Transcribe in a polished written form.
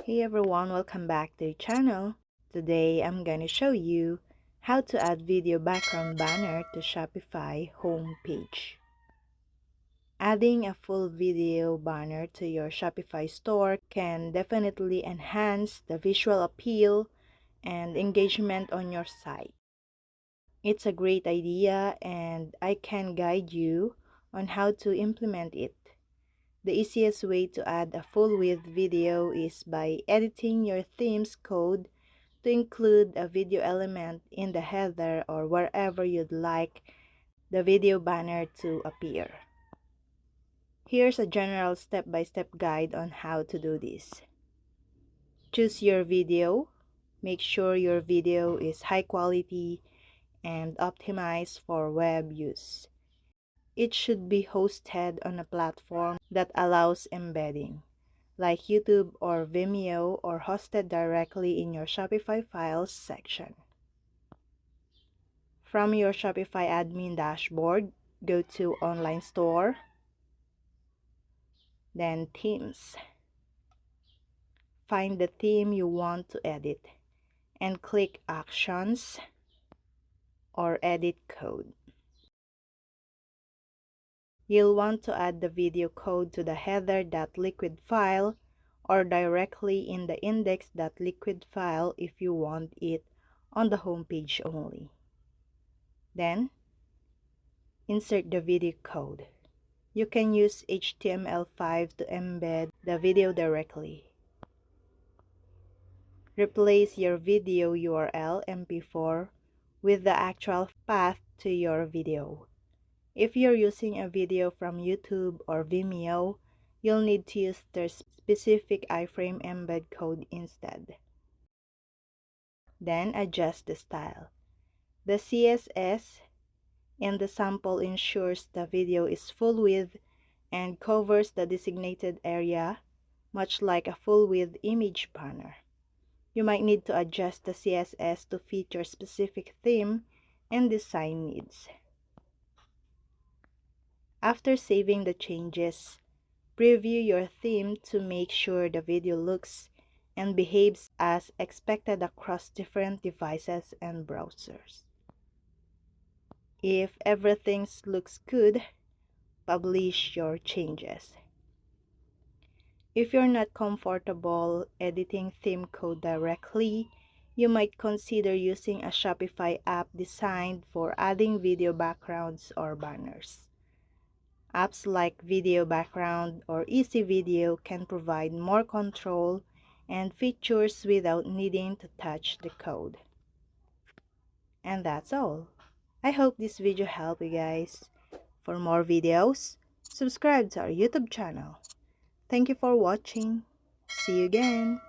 Hey everyone, welcome back to the channel. Today I'm gonna show you how to add video background banner to Shopify homepage. Adding a full video banner to your Shopify store can definitely enhance the visual appeal and engagement on your site. It's a great idea and I can guide you on how to implement it. The easiest way to add a full-width video is by editing your theme's code to include a video element in the header or wherever you'd like the video banner to appear. Here's a general step-by-step guide on how to do this. Choose your video. Make sure your video is high quality and optimized for web use. It should be hosted on a platform that allows embedding, like YouTube or Vimeo, or hosted directly in your Shopify Files section. From your Shopify admin dashboard, go to Online Store, then Themes. Find the theme you want to edit and click Actions or Edit Code. You'll want to add the video code to the header.liquid file or directly in the index.liquid file if you want it on the home page only. Then, insert the video code. You can use HTML5 to embed the video directly. Replace your video URL MP4 with the actual path to your video. If you're using a video from YouTube or Vimeo, you'll need to use their specific iframe embed code instead. Then adjust the style. The CSS in the sample ensures the video is full width and covers the designated area, much like a full width image banner. You might need to adjust the CSS to fit your specific theme and design needs. After saving the changes, preview your theme to make sure the video looks and behaves as expected across different devices and browsers. If everything looks good, publish your changes. If you're not comfortable editing theme code directly, you might consider using a Shopify app designed for adding video backgrounds or banners. Apps like Video Background or Easy Video can provide more control and features without needing to touch the code. And that's all. I hope this video helped you guys. For more videos, subscribe to our YouTube channel. Thank you for watching. See you again.